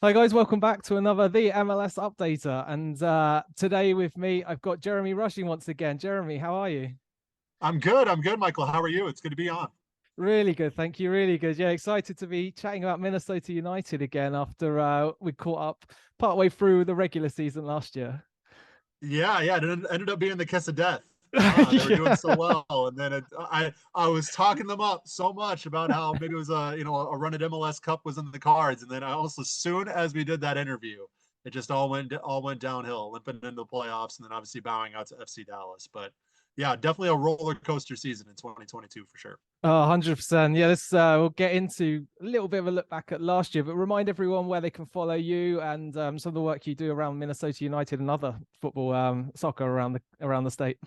Hi guys, welcome back to another The MLS Updater. And today with me, I've got Jeremy Rushing once again. Jeremy, how are you? I'm good. I'm good, Michael. How are you? It's good to be on. Really good, thank you. Really good. Yeah, excited to be chatting about Minnesota United again after we caught up partway through the regular season last year. Yeah. It ended up being the kiss of death. They were doing Yeah. so well, and then I was talking them up so much about how maybe it was a run at MLS Cup was in the cards, and then I also, as soon as we did that interview, it just all went downhill, limping into the playoffs, and then obviously bowing out to FC Dallas. But yeah, definitely a roller coaster season in 2022 for sure. Oh, 100%. Yeah, this we'll get into a little bit of a look back at last year, but remind everyone where they can follow you and some of the work you do around Minnesota United and other football, soccer around the state.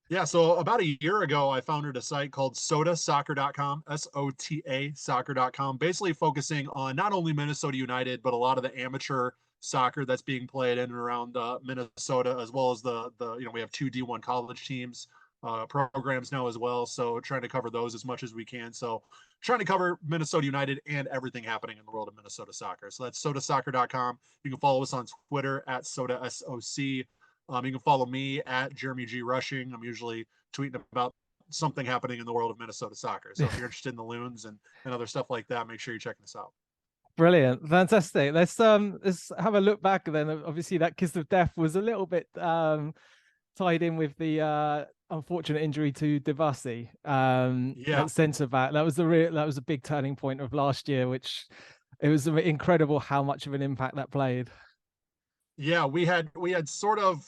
Yeah, so about a year ago, I founded a site called sotasoccer.com, SOTA soccer.com, basically focusing on not only Minnesota United, but a lot of the amateur soccer that's being played in and around Minnesota, as well as we have two D1 college teams programs now as well. So trying to cover those as much as we can. So trying to cover Minnesota United and everything happening in the world of Minnesota soccer. So that's sotasoccer.com. You can follow us on Twitter at SOTA SOC. You can follow me at Jeremy G Rushing. I'm usually tweeting about something happening in the world of Minnesota soccer. So if you're interested in the loons and other stuff like that, make sure you check this out. Brilliant, fantastic. Let's have a look back then. Obviously, that kiss of death was a little bit tied in with the unfortunate injury to Dibassy Yeah, at centre back. That was a big turning point of last year, which it was incredible how much of an impact that played. yeah, we had sort of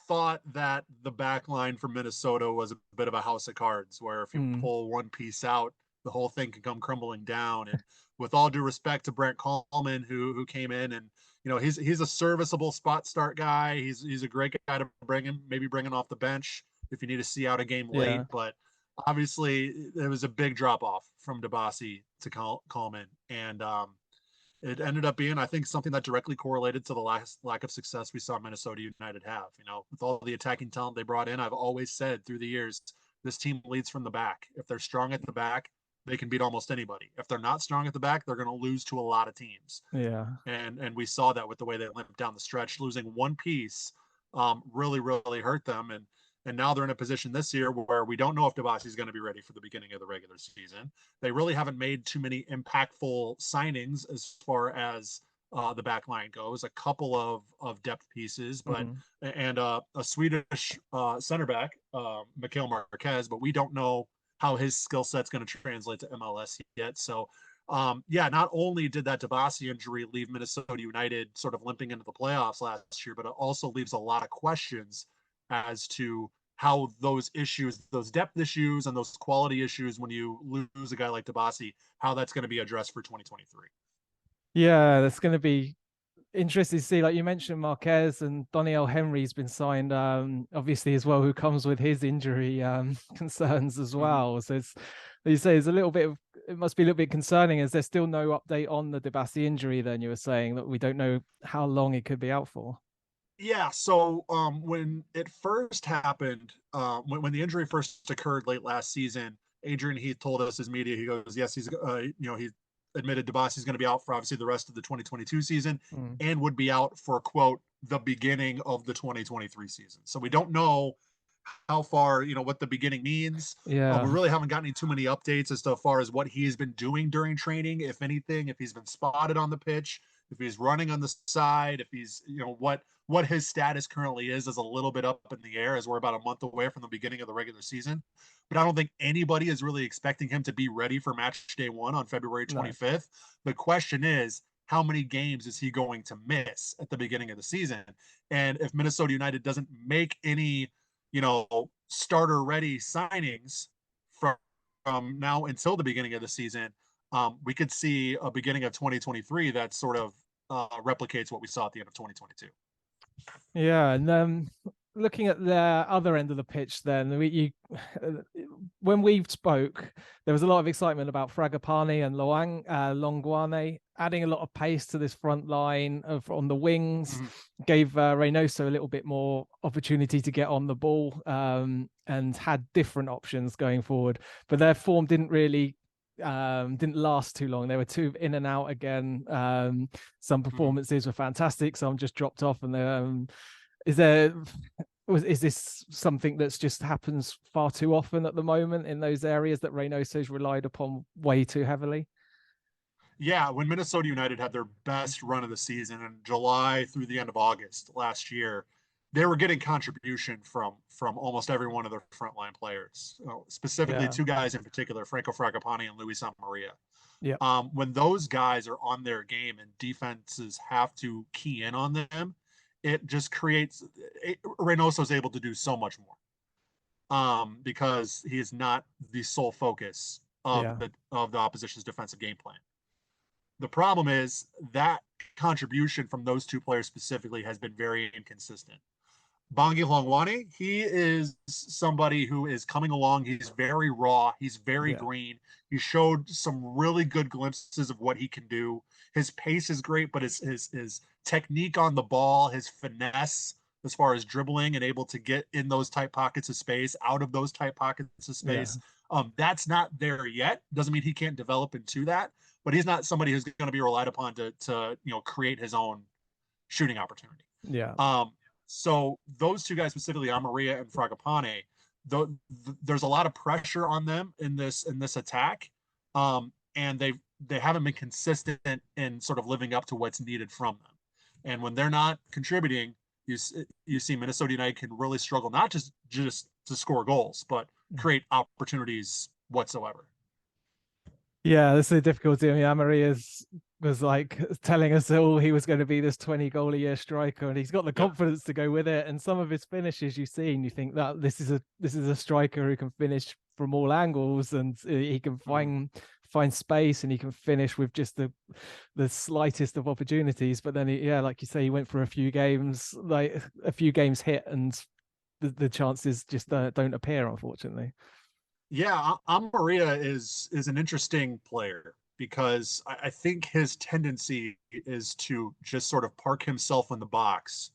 thought that the back line for Minnesota was a bit of a house of cards, where if you Mm, pull one piece out, the whole thing can come crumbling down. And with all due respect to Brent Coleman, who came in, and he's a serviceable spot start guy. He's a great guy to bringing off the bench if you need to see out a game late. yeah. But obviously, there was a big drop off from Dibassy to Coleman, and it ended up being, I think, something that directly correlated to the last lack of success we saw Minnesota United have. With all the attacking talent they brought in, I've always said through the years, this team leads from the back. If they're strong at the back, they can beat almost anybody. If they're not strong at the back, they're going to lose to a lot of teams. Yeah. And we saw that with the way they limped down the stretch. Losing one piece really hurt them. And now they're in a position this year where we don't know if Dibassy is going to be ready for the beginning of the regular season. They really haven't made too many impactful signings as far as the back line goes. A couple of depth pieces, but Mm. and a Swedish center back, Mikhail Marquez, but we don't know how his skill set's going to translate to MLS yet. So yeah, not only did that Dibassy injury leave Minnesota United sort of limping into the playoffs last year, but it also leaves a lot of questions as to how those issues, those depth issues and those quality issues, when you lose a guy like Dibassy, how that's going to be addressed for 2023. Yeah, that's going to be interesting to see. Like you mentioned, Marquez and Doniel Henry's been signed, obviously as well, who comes with his injury concerns as Mm-hmm. well. So it's, you say, it's a little bit of, it must be a little bit concerning. Is there still no update on the Dibassy injury? Then you were saying that we don't know how long it could be out for. Yeah, so when it first happened, when the injury first occurred late last season, Adrian Heath told us, his media, he goes, yes, he admitted Debassy's going to be out for obviously the rest of the 2022 season, Mm. and would be out for, quote, the beginning of the 2023 season. So we don't know how far, what the beginning means. We Yeah. really haven't gotten too many updates as to far as what he's been doing during training, if anything, if he's been spotted on the pitch, if he's running on the side, if he's, what his status currently is a little bit up in the air, as we're about a month away from the beginning of the regular season. But I don't think anybody is really expecting him to be ready for match day one on February No. 25th. The question is, how many games is he going to miss at the beginning of the season? And if Minnesota United doesn't make any starter ready signings from, now until the beginning of the season, we could see a beginning of 2023 that sort of replicates what we saw at the end of 2022. Yeah, and looking at the other end of the pitch, then when we spoke, there was a lot of excitement about Fragapane and Longwane adding a lot of pace to this front line on the wings, Mm-hmm. gave Reynoso a little bit more opportunity to get on the ball, and had different options going forward. But their form didn't really didn't last too long. They were too in and out again. Some Mhm. performances were fantastic, some just dropped off. And is there is this something that's just happens far too often at the moment in those areas that Reynoso's relied upon way too heavily? Yeah, when Minnesota United had their best run of the season in July through the end of August last year, they were getting contribution from almost every one of their frontline players. Specifically, Yeah, two guys in particular, Franco Fragapane and Luis Maria. yeah, When those guys are on their game and defenses have to key in on them, it just creates Reynoso is able to do so much more because he is not the sole focus yeah, of the opposition's defensive game plan. The problem is that contribution from those two players specifically has been very inconsistent. Bongi Longwane, he is somebody who is coming along. He's very raw. He's very yeah, green. He showed some really good glimpses of what he can do. His pace is great, but his technique on the ball, his finesse as far as dribbling and able to get in those tight pockets of space, out of those tight pockets of yeah, space, that's not there yet. Doesn't mean he can't develop into that, but he's not somebody who's going to be relied upon to create his own shooting opportunity. yeah, Um, so those two guys specifically, Amaria and Fragapane, there's a lot of pressure on them in this attack, and they haven't been consistent in sort of living up to what's needed from them. And when they're not contributing, you see Minnesota United can really struggle not just to score goals, but create opportunities whatsoever. yeah. That's the difficulty. I mean, Amari was like telling us all he was going to be this 20 goal a year striker, and he's got the Yeah. confidence to go with it. And some of his finishes you see, and you think that this is a striker who can finish from all angles, and he can Mm-hmm. find space, and he can finish with just the slightest of opportunities. But then, yeah, like you say, he went for a few games, like a few games hit, and the chances just don't appear, unfortunately. Yeah, Maria is an interesting player because I think his tendency is to just sort of park himself in the box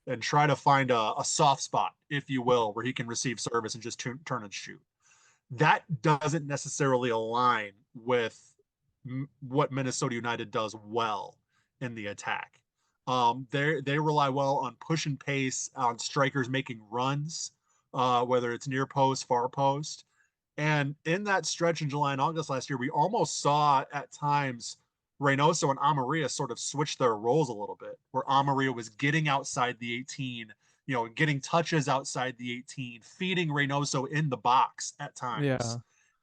and try to find a soft spot, if you will, where he can receive service and just turn and shoot. That doesn't necessarily align with what Minnesota United does well in the attack. They rely well on push and pace, on strikers making runs, whether it's near post, far post. And in that stretch in July and August last year, we almost saw at times Reynoso and Amaria sort of switch their roles a little bit, where Amaria was getting outside the 18, getting touches outside the 18, feeding Reynoso in the box at times. Yeah,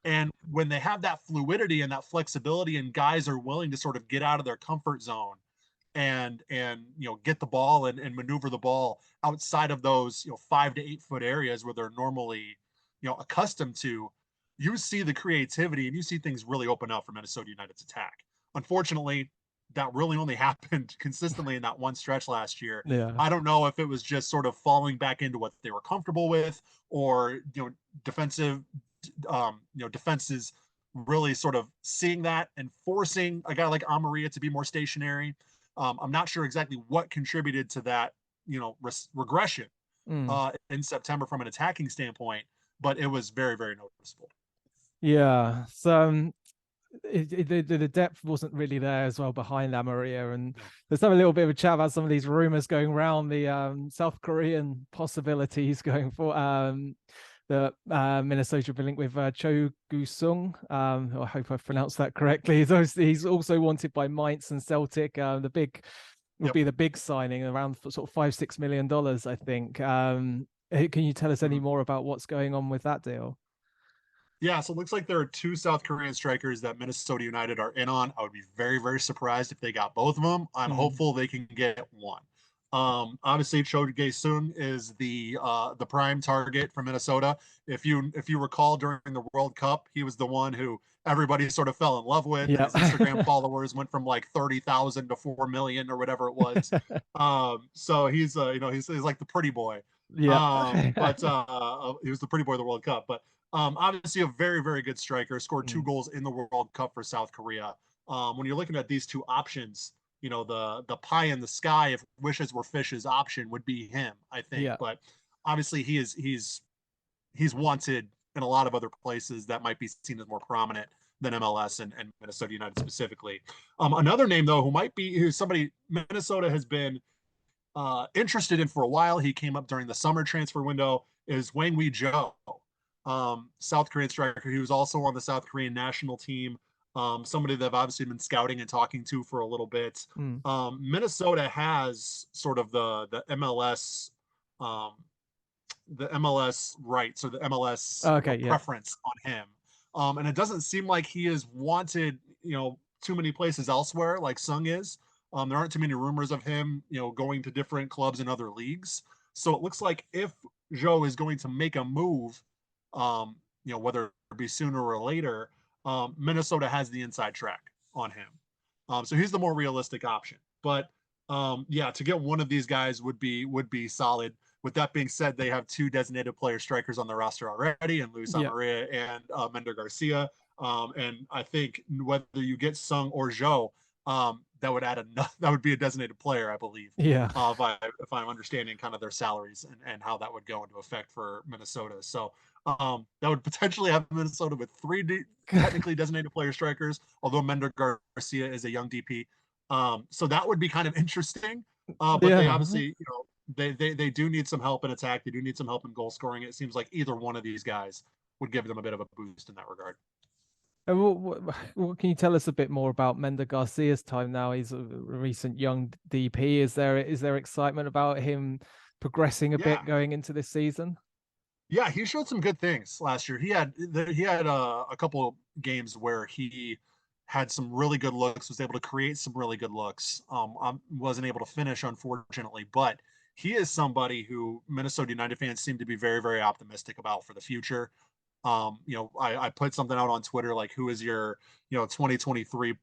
And when they have that fluidity and that flexibility, and guys are willing to sort of get out of their comfort zone and get the ball and maneuver the ball outside of those 5 to 8 foot areas where they're normally accustomed to, you see the creativity and you see things really open up for Minnesota United's attack. Unfortunately, that really only happened consistently in that one stretch last year. yeah. I don't know if it was just sort of falling back into what they were comfortable with, or defensive defenses really sort of seeing that and forcing a guy like Amaria to be more stationary. I'm not sure exactly what contributed to that, regression Mm. in September from an attacking standpoint, but it was very, very noticeable. Yeah. So the depth wasn't really there as well behind Amaria, and No. there's some a little bit of a chat about some of these rumors going around the South Korean possibilities going for the Minnesota be linked with Cho Gu-sung. I hope I've pronounced that correctly. He's also wanted by Mainz and Celtic. The big would Yep. be the big signing around for sort of $5-6 million, I think. Can you tell us any Mhm. more about what's going on with that deal? Yeah, so it looks like there are two South Korean strikers that Minnesota United are in on. I would be very, very surprised if they got both of them. I'm Mm. hopeful they can get one. Obviously, Cho Gae-sung is the prime target for Minnesota. If you recall, during the World Cup, he was the one who everybody sort of fell in love with, and Yeah. his Instagram followers went from like 30,000 to 4 million or whatever it was. So he's like the pretty boy. Yeah. But he was the pretty boy of the World Cup. But obviously, a very, very good striker. Scored two Mm. goals in the World Cup for South Korea. When you're looking at these two options, the pie in the sky, if wishes were fishes, option would be him, I think. Yeah. But obviously, he's wanted in a lot of other places that might be seen as more prominent than MLS and Minnesota United specifically. Another name though, who's somebody Minnesota has been interested in for a while. He came up during the summer transfer window. Is Wang Wei Zhou, South Korean striker. He was also on the South Korean national team. Somebody that I've obviously been scouting and talking to for a little bit. Mm. Minnesota has sort of the MLS the MLS rights or the MLS Okay, yeah. preference on him. And it doesn't seem like he is wanted, too many places elsewhere like Sung is. There aren't too many rumors of him, going to different clubs in other leagues. So it looks like if Joe is going to make a move, whether it be sooner or later, Minnesota has the inside track on him. So he's the more realistic option. But yeah, to get one of these guys would be solid. With that being said, they have two designated player strikers on the roster already, and Luis Amarilla and Mender Garcia. And I think whether you get Sung or Zhou, that would be a designated player, I believe. Yeah. If I'm understanding kind of their salaries and how that would go into effect for Minnesota. So that would potentially have Minnesota with three technically designated player strikers, although Mender Garcia is a young DP. So that would be kind of interesting. But they obviously, they do need some help in attack. They do need some help in goal scoring. It seems like either one of these guys would give them a bit of a boost in that regard. And what can you tell us a bit more about Mender Garcia's time now? He's a recent young DP. Is there excitement about him progressing a bit going into this season? Yeah, he showed some good things last year. He had a couple games where he had some really good looks, was able to create some really good looks. Wasn't able to finish, unfortunately, but he is somebody who Minnesota United fans seem to be very, very optimistic about for the future. I put something out on Twitter, like, who is your, 2023,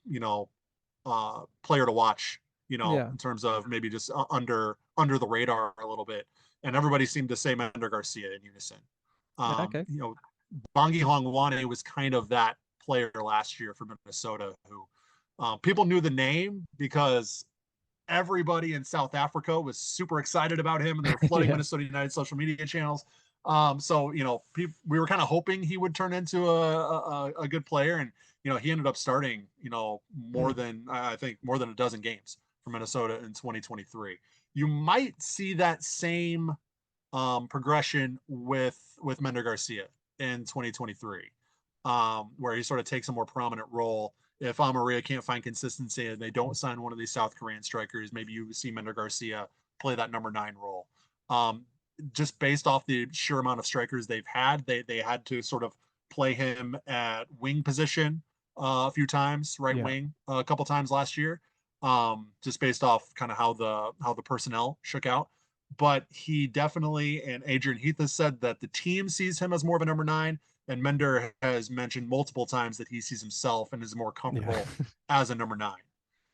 player to watch, in terms of maybe just under the radar a little bit. And everybody seemed to say Mender Garcia in unison. Okay. Bongi Hongwane was kind of that player last year for Minnesota who people knew the name because everybody in South Africa was super excited about him and they were flooding Minnesota United social media channels. So, we were kind of hoping he would turn into a good player. And, he ended up starting, more than a dozen games for Minnesota in 2023. You might see that same progression with Mender Garcia in 2023, where he sort of takes a more prominent role. If Amarilla can't find consistency and they don't sign one of these South Korean strikers, maybe you see Mender Garcia play that number 9 role. Just based off the sheer amount of strikers they've had, they had to sort of play him at wing position a few times, right wing a couple times last year, just based off kind of how the personnel shook out. But he definitely, and Adrian Heath has said that the team sees him as more of a number 9, and Mender has mentioned multiple times that he sees himself and is more comfortable as a number 9.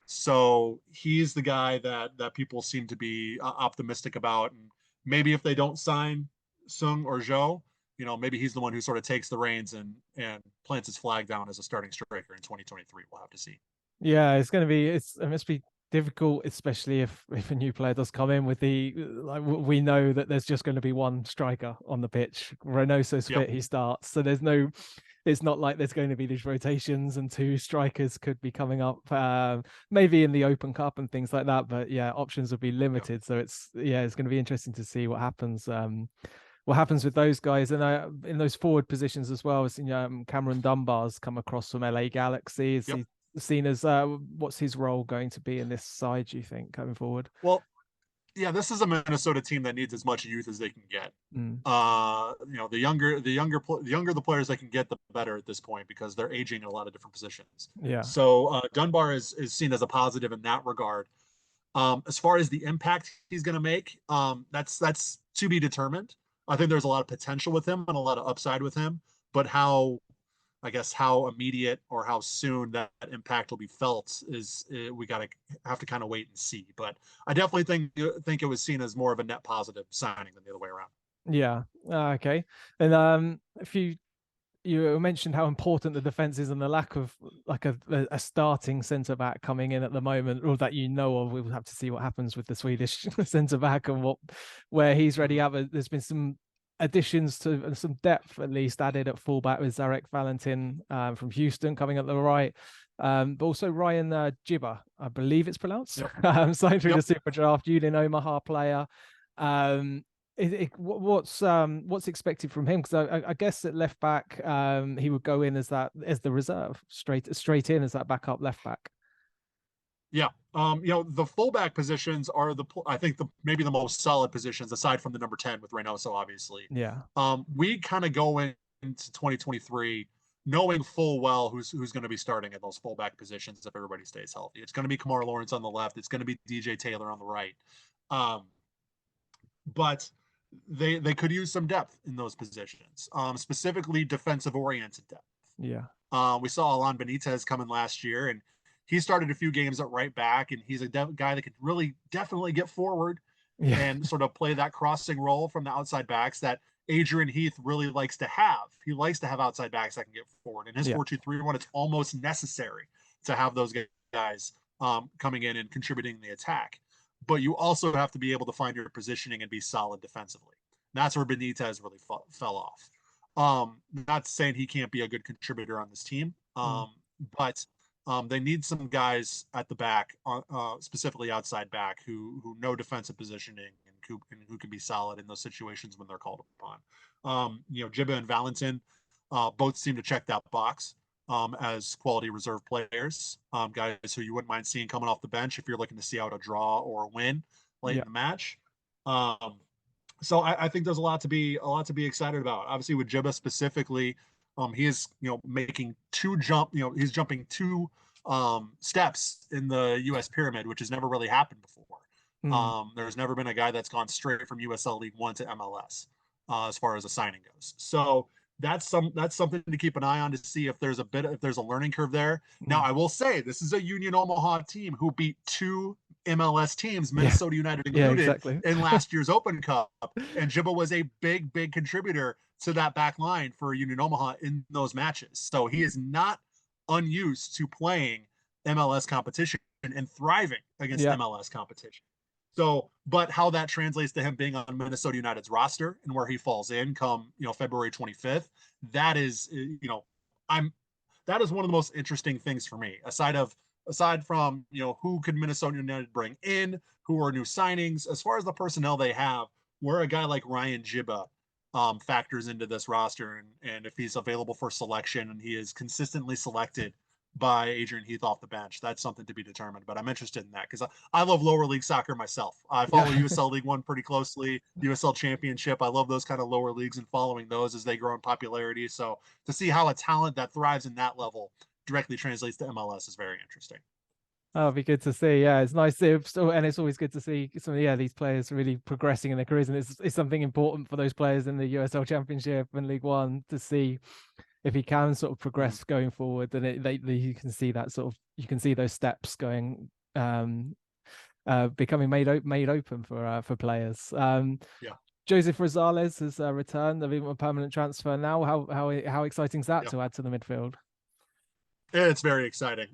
So he's the guy that people seem to be optimistic about. And maybe if they don't sign Sung or Zhou, maybe he's the one who sort of takes the reins and plants his flag down as a starting striker in 2023. We'll have to see. Yeah, it must be difficult, especially if a new player does come in with we know that there's just going to be one striker on the pitch. Reynoso's fit, he starts. So it's not like there's going to be these rotations and 2 strikers could be coming up, maybe in the Open Cup and things like that. But yeah, options will be limited. So it's going to be interesting to see what happens. What happens with those guys, and in those forward positions as well. As Cameron Dunbar's come across from LA Galaxy. Is he seen as what's his role going to be in this side, do you think, going forward? Well, yeah, this is a Minnesota team that needs as much youth as they can get. The younger the players they can get, the better at this point, because they're aging in a lot of different positions. So Dunbar is seen as a positive in that regard. As far as the impact he's going to make, that's to be determined. I think there's a lot of potential with him and a lot of upside with him, but how immediate or how soon that impact will be felt is we have to kind of wait and see. But I definitely think it was seen as more of a net positive signing than the other way around. Yeah. Okay. And if you mentioned how important the defense is and the lack of like a starting centre back coming in at the moment, or that of. We'll have to see what happens with the Swedish centre back and where he's ready at. There's been some additions to some depth at least added at fullback with Zarek Valentin from Houston coming at the right. But also Ryan Jibba, I believe it's pronounced, Yep. signed through Yep. the Super Draft, Union Omaha player. What's expected from him? Because I guess at left back, he would go in as the reserve, straight in as that backup left back. Yeah. The fullback positions are I think maybe the most solid positions aside from the number 10 with Reynoso, obviously. Yeah. We kind of go into 2023 knowing full well who's going to be starting at those fullback positions if everybody stays healthy. It's going to be Kamar Lawrence on the left. It's going to be DJ Taylor on the right. But they could use some depth in those positions, specifically defensive oriented depth. Yeah. We saw Alan Benitez come in last year, and he started a few games at right back, and he's a guy that could really definitely get forward and sort of play that crossing role from the outside backs that Adrian Heath really likes to have. He likes to have outside backs that can get forward. In his 4-2-3-1, it's almost necessary to have those guys coming in and contributing the attack. But you also have to be able to find your positioning and be solid defensively. And that's where Benitez really fell off. Not saying he can't be a good contributor on this team, but they need some guys at the back, specifically outside back, who know defensive positioning and who can be solid in those situations when they're called upon. Jibba and Valentin both seem to check that box as quality reserve players, guys who you wouldn't mind seeing coming off the bench if you're looking to see out a draw or a win late in the match. So I think there's a lot to be excited about. Obviously, with Jibba specifically, he is making he's jumping two steps in the U.S. pyramid, which has never really happened before. There's never been a guy that's gone straight from USL League One to MLS as far as a signing goes. So that's something to keep an eye on to see if there's a learning curve there. Now, I will say this is a Union Omaha team who beat two MLS teams, Minnesota United included, in last year's Open Cup, and Jibba was a big contributor to that back line for Union Omaha in those matches. So he is not unused to playing MLS competition and thriving against MLS competition. So, but how that translates to him being on Minnesota United's roster and where he falls in come, February 25th, that is one of the most interesting things for me, aside from, who could Minnesota United bring in, who are new signings, as far as the personnel they have, where a guy like Ryan Jibba factors into this roster, and if he's available for selection and he is consistently selected by Adrian Heath off the bench, that's something to be determined. But I'm interested in that because I love lower league soccer myself. I follow USL League One pretty closely, USL Championship. I love those kind of lower leagues and following those as they grow in popularity. So to see how a talent that thrives in that level directly translates to MLS is very interesting. Oh, it'd be good to see. Yeah, it's nice and it's always good to see these players really progressing in their careers, and it's something important for those players in the USL Championship and League One to see if he can sort of progress going forward. And you can see those steps going, becoming made open for players. Joseph Rosales has returned. I mean, a permanent transfer now. How exciting is that to add to the midfield? It's very exciting.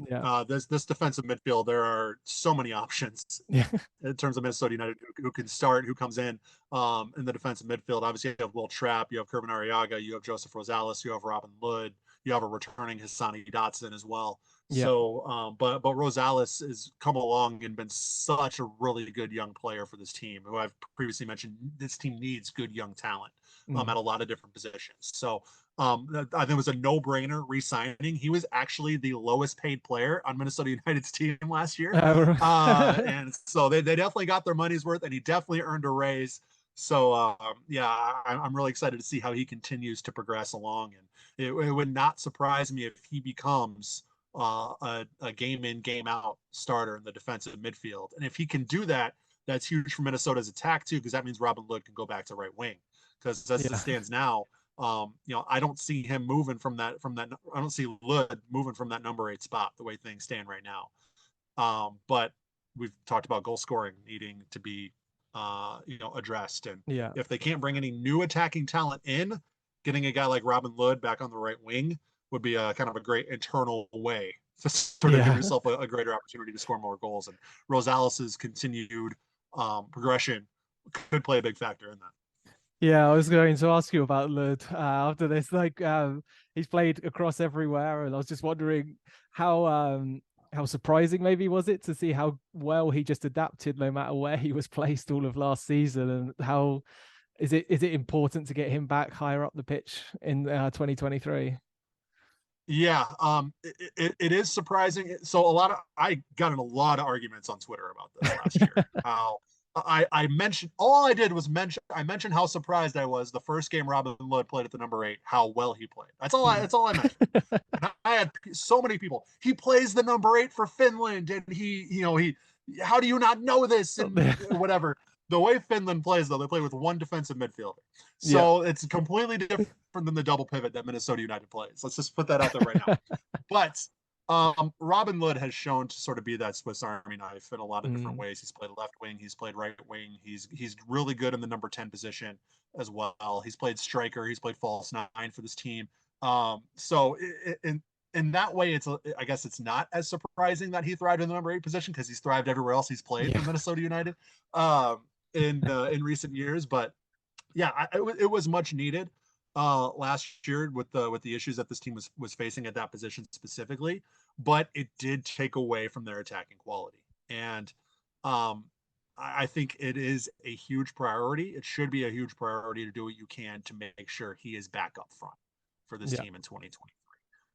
This defensive midfield, there are so many options in terms of Minnesota United who can start, who comes in the defensive midfield. Obviously, you have Will Trapp, you have Kervin Arriaga, you have Joseph Rosales, you have Robin Lod, you have a returning Hassani Dotson as well. So, but Rosales has come along and been such a really good young player for this team, who I've previously mentioned. This team needs good young talent at a lot of different positions. So I think it was a no-brainer re-signing. He was actually the lowest paid player on Minnesota United's team last year. And so they definitely got their money's worth, and he definitely earned a raise. So, I'm really excited to see how he continues to progress along. And it would not surprise me if he becomes a game in, game out starter in the defensive midfield. And if he can do that, that's huge for Minnesota's attack too, because that means Robin Lod can go back to right wing. Because as it stands now, I don't see him moving from that. I don't see Lod moving from that number 8 spot the way things stand right now. But we've talked about goal scoring needing to be, addressed. And if they can't bring any new attacking talent in, getting a guy like Robin Lod back on the right wing would be a kind of a great internal way to sort of give yourself a greater opportunity to score more goals. And Rosales's continued progression could play a big factor in that. Yeah, I was going to ask you about Lud after this. Like, he's played across everywhere, and I was just wondering how surprising maybe was it to see how well he just adapted no matter where he was placed all of last season, and how is it important to get him back higher up the pitch in 2023? Yeah, it is surprising. So I got in a lot of arguments on Twitter about this last year. How I mentioned all I did was mention how surprised I was the first game Robin Lod played at the number 8, how well he played. That's all I mentioned. And I had so many people. He plays the number 8 for Finland, and he how do you not know this and whatever. The way Finland plays, though, they play with one defensive midfielder. Yeah. So it's completely different than the double pivot that Minnesota United plays. Let's just put that out there right now. But Robin Lod has shown to sort of be that Swiss Army knife in a lot of different Mm. ways. He's played left wing, he's played right wing, he's really good in the number 10 position as well. He's played striker, he's played false nine for this team. So in that way, I guess it's not as surprising that he thrived in the number 8 position because he's thrived everywhere else he's played for Yeah. Minnesota United in recent years. But yeah, it was much needed last year with the issues that this team was facing at that position specifically, but it did take away from their attacking quality. And um, I think it is a huge priority. It should be a huge priority to do what you can to make sure he is back up front for this Yeah. team in 2023.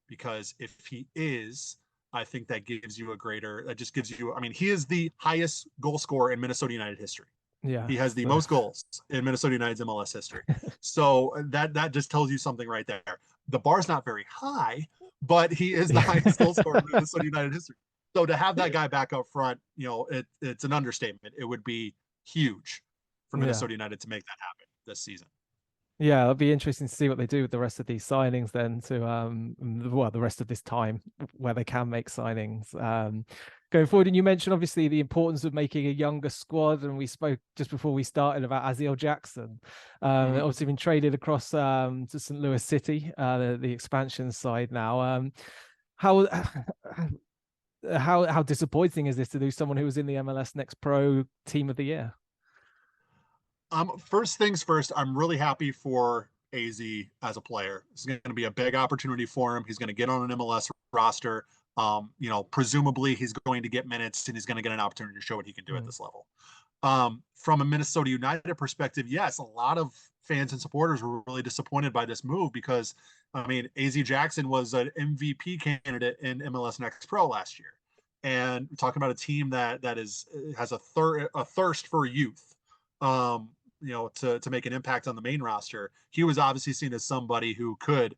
Because if he is, I think that just gives you, I mean, he is the highest goal scorer in Minnesota United history. Yeah. He has the So most goals in Minnesota United's MLS history. So that just tells you something right there. The bar's not very high, but he is the yeah. highest goal scorer in Minnesota United history. So to have that guy back up front, it's an understatement. It would be huge for Yeah. Minnesota United to make that happen this season. Yeah, it'll be interesting to see what they do with the rest of these signings then to well, the rest of this time where they can make signings going forward. And you mentioned obviously the importance of making a younger squad, and we spoke just before we started about Aziel Jackson. Mm-hmm. Obviously been traded across to St. Louis City, the expansion side now. How how disappointing is this to lose someone who was in the MLS Next Pro Team of the Year? First things first, I'm really happy for AZ as a player. It's going to be a big opportunity for him. He's going to get on an MLS roster. Presumably he's going to get minutes and he's going to get an opportunity to show what he can do at Mm. this level. From a Minnesota United perspective, yes, a lot of fans and supporters were really disappointed by this move because, I mean, AZ Jackson was an MVP candidate in MLS Next Pro last year, and talking about a team that has a thirst for youth. To make an impact on the main roster, he was obviously seen as somebody who could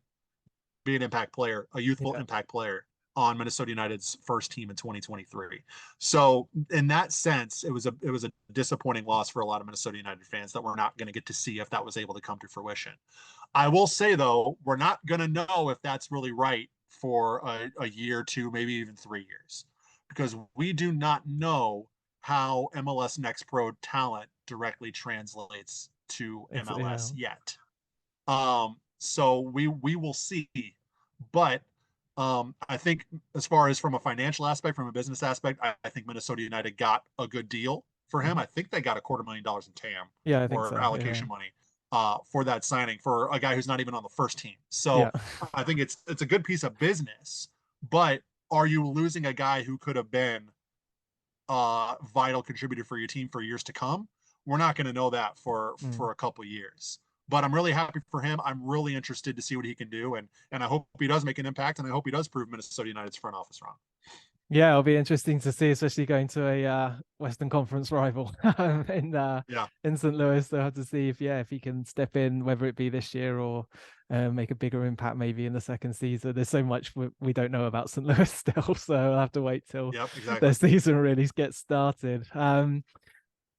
be an impact player, a youthful Yeah. impact player on Minnesota United's first team in 2023. So in that sense, it was a disappointing loss for a lot of Minnesota United fans that we're not going to get to see if that was able to come to fruition. I will say though, we're not going to know if that's really right for a year, two, maybe even 3 years, because we do not know how MLS Next Pro talent directly translates to MLS Yeah. yet. So we will see, but I think as far as from a financial aspect, from a business aspect, I think Minnesota United got a good deal for him. Mhm. I think they got $250,000 in TAM Yeah, I think or so. Yeah. allocation money for that signing for a guy who's not even on the first team. Yeah. So I think it's a good piece of business. But are you losing a guy who could have been a vital contributor for your team for years to come? We're not going to know that Mm. for a couple years. But I'm really happy for him. I'm really interested to see what he can do, and I hope he does make an impact, and I hope he does prove Minnesota United's front office wrong. Yeah, it'll be interesting to see, especially going to a Western Conference rival Yeah, in St. Louis. They'll have to see if he can step in, whether it be this year or make a bigger impact maybe in the second season. There's so much we don't know about St. Louis still, so I'll have to wait till yep, their exactly. season really gets started.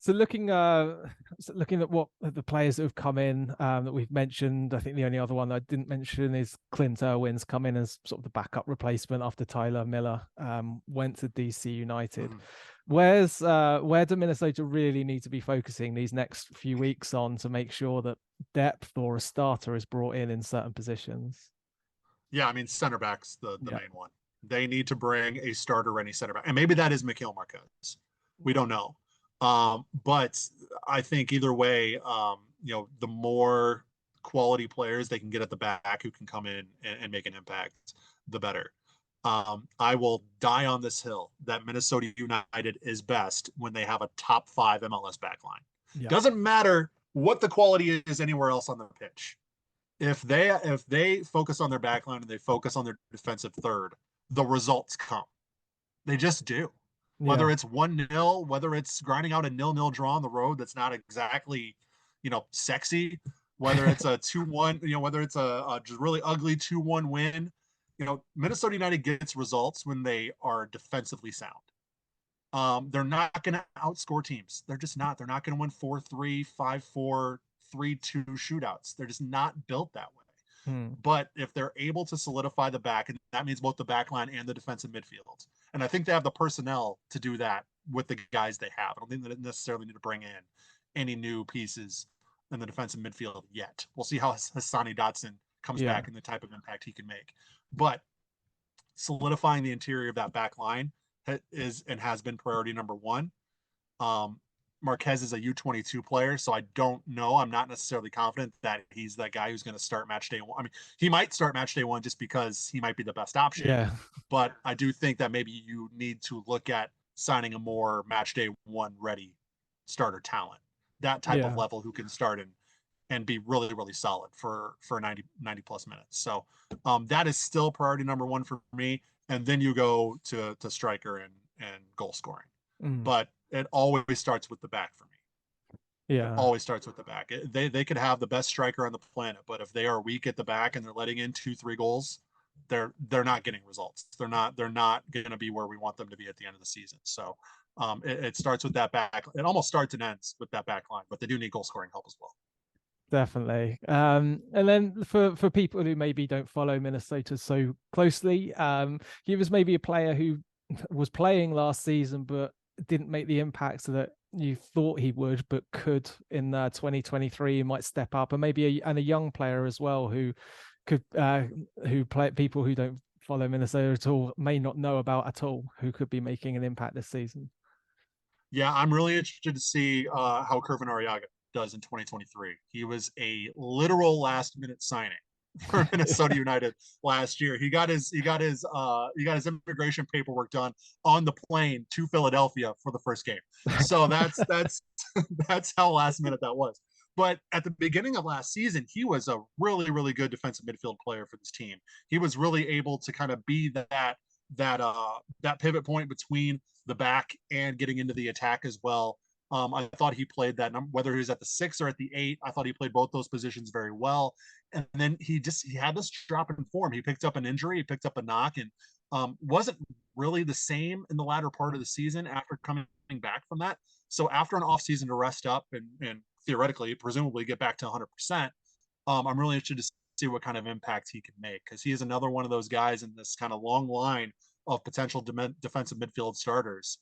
So looking at what the players that have come in that we've mentioned, I think the only other one that I didn't mention is Clint Irwin's come in as sort of the backup replacement after Tyler Miller went to DC United. Mhm. Where do Minnesota really need to be focusing these next few weeks on to make sure that depth or a starter is brought in certain positions? Yeah, I mean center back's the Yeah. main one. They need to bring a starter ready center back, and maybe that is Mikhail Marquez. We don't know. But I think either way, the more quality players they can get at the back who can come in and make an impact, the better. I will die on this hill that Minnesota United is best when they have a top 5 MLS backline. Yeah. Doesn't matter what the quality is anywhere else on the pitch. If they focus on their backline and they focus on their defensive third, the results come. They just do. Whether Yeah. it's 1-0, whether it's grinding out a 0-0 draw on the road that's not exactly, sexy, whether it's a 2-1, whether it's a just really ugly 2-1 win, Minnesota United gets results when they are defensively sound. They're not going to outscore teams. They're just not. They're not going to win 4-3, 5-4, 3-2 shootouts. They're just not built that way. But if they're able to solidify the back, and that means both the back line and the defensive midfield, and I think they have the personnel to do that with the guys they have. I don't think they necessarily need to bring in any new pieces in the defensive midfield yet. We'll see how Hassani Dotson comes back and the type of impact he can make. But solidifying the interior of that back line is and has been priority number one. Marquez is a U22 player, so I don't know. I'm not necessarily confident that he's that guy who's going to start match day one. I mean, he might start match day one just because he might be the best option. Yeah. But I do think that maybe you need to look at signing a more match day one ready starter talent, that type of level who can start and be really, really solid for 90 plus minutes. So that is still priority number one for me. And then you go to striker and goal scoring. But it always starts with the back for me. Yeah. It always starts with the back. They could have the best striker on the planet, but if they are weak at the back and they're letting in 2-3 goals, they're not getting results. They're not going to be where we want them to be at the end of the season. So it starts with that back. It almost starts and ends with that back line, but they do need goal scoring help as well. Definitely. And then for people who maybe don't follow Minnesota so closely, he was maybe a player who was playing last season but didn't make the impact that you thought he would, but could in 2023. He might step up, and maybe a young player as well who could who play people who don't follow Minnesota at all may not know about at all, who could be making an impact this season. Yeah, I'm really interested to see how Kervin Arriaga does in 2023. He was a literal last minute signing for Minnesota United last year. He got his immigration paperwork done on the plane to Philadelphia for the first game. So that's that's how last minute that was. But at the beginning of last season, he was a really, really good defensive midfield player for this team. He was really able to kind of be that pivot point between the back and getting into the attack as well. I thought he played that number, whether he was at the 6 or at the 8. I thought he played both those positions very well. And then he had this drop in form. He picked up an injury, he picked up a knock, and wasn't really the same in the latter part of the season after coming back from that. So after an off season to rest up and theoretically, presumably get back to 100%, I'm really interested to see what kind of impact he can make, because he is another one of those guys in this kind of long line of potential defensive midfield starters.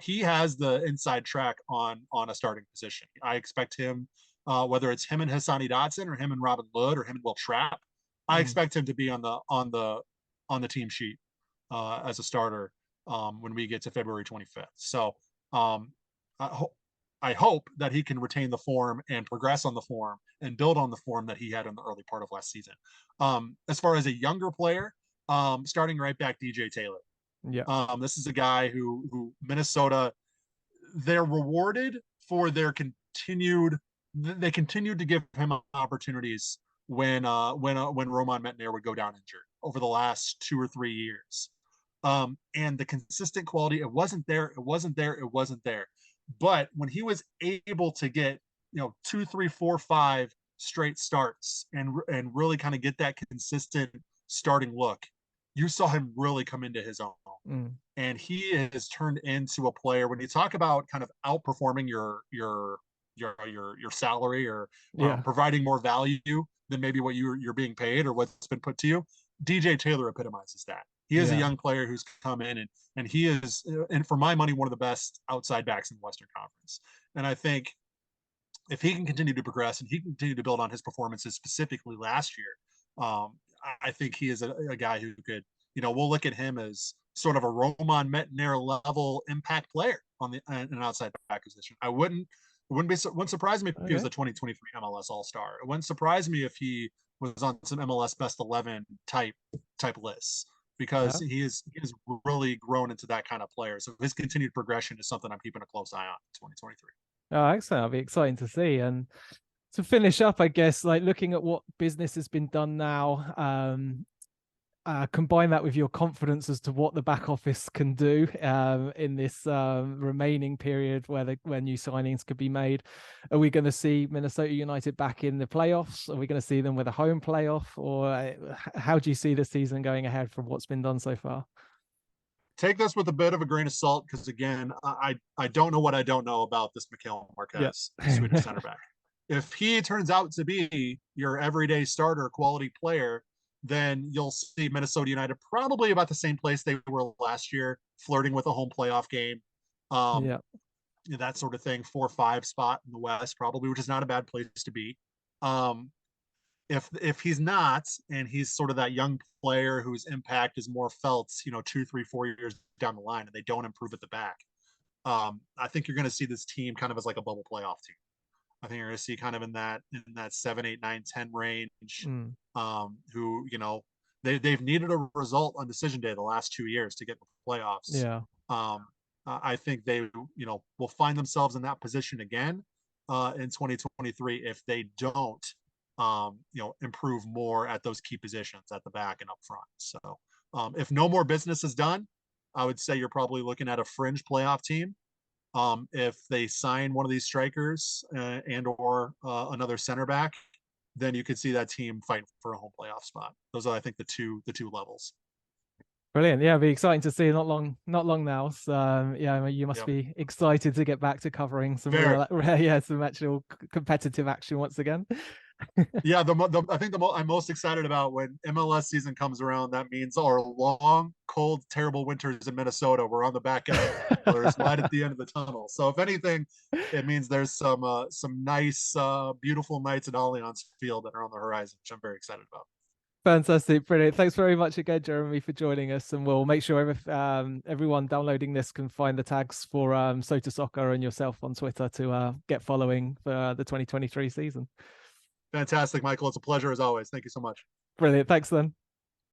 He has the inside track on a starting position. I expect him, whether it's him and Hassani Dotson or him and Robin Lod or him and Will Trapp, I expect him to be on the team sheet as a starter when we get to February 25th. So I hope that he can retain the form and progress on the form and build on the form that he had in the early part of last season. As far as a younger player, starting right back, DJ Taylor. Yeah. This is a guy who Minnesota, they're rewarded for their they continued to give him opportunities when Roman Metnier would go down injured over the last 2 or 3 years. And the consistent quality, it wasn't there. But when he was able to get 2, 3, 4, 5 straight starts and really kind of get that consistent starting look, you saw him really come into his own. And he has turned into a player. When you talk about kind of outperforming your salary or providing more value than maybe what you're being paid or what's been put to you, DJ Taylor epitomizes that. He is a young player who's come in and he is, and for my money, one of the best outside backs in the Western Conference. And I think if he can continue to progress and he can continue to build on his performances specifically last year, I think he is a guy who could, we'll look at him as sort of a Roman Metnier level impact player on an outside back position. I wouldn't Wouldn't surprise me if he was Okay. a 2023 MLS All Star. It wouldn't surprise me if he was on some MLS Best 11 type lists because Yeah. he has really grown into that kind of player. So his continued progression is something I'm keeping a close eye on in 2023. Oh, excellent. I'll be exciting to see. And to finish up, I guess, like looking at what business has been done now, combine that with your confidence as to what the back office can do in this remaining period where new signings could be made. Are we going to see Minnesota United back in the playoffs? Are we going to see them with a home playoff? Or how do you see the season going ahead from what's been done so far? Take this with a bit of a grain of salt because again, I don't know what I don't know about this Mikhail Yeah. Marquez, the Swedish center back. If he turns out to be your everyday starter, quality player, then you'll see Minnesota United probably about the same place they were last year, flirting with a home playoff game, um, Yeah. that sort of thing. 4 or 5 spot in the West, probably, which is not a bad place to be. Um, if he's not, and he's sort of that young player whose impact is more felt, 2, 3, 4 years down the line, and they don't improve at the back, I think you're going to see this team kind of as like a bubble playoff team. I think you're going to see kind of in that 7, 8, 9, 10 range, Mm. who they've needed a result on decision day the last 2 years to get the playoffs. Yeah. Um, I think they will find themselves in that position again in 2023 if they don't improve more at those key positions at the back and up front. So if no more business is done, I would say you're probably looking at a fringe playoff team. If they sign one of these strikers and or another center back, then you could see that team fighting for a home playoff spot. Those are, I think, the two levels. Brilliant. Yeah, it'll be exciting to see. Not long now. So yeah, you must Yep. be excited to get back to covering some Very. real, yeah, some actual competitive action once again. Yeah, I think I'm most excited about when MLS season comes around. That means our long, cold, terrible winters in Minnesota. We're on the back end. There's light at the end of the tunnel. So if anything, it means there's some nice, beautiful nights at Allianz Field that are on the horizon, which I'm very excited about. Fantastic, brilliant. Thanks very much again, Jeremy, for joining us. And we'll make sure everyone downloading this can find the tags for Sota Soccer and yourself on Twitter to get following for the 2023 season. Fantastic, Michael. It's a pleasure as always. Thank you so much. Brilliant. Thanks then.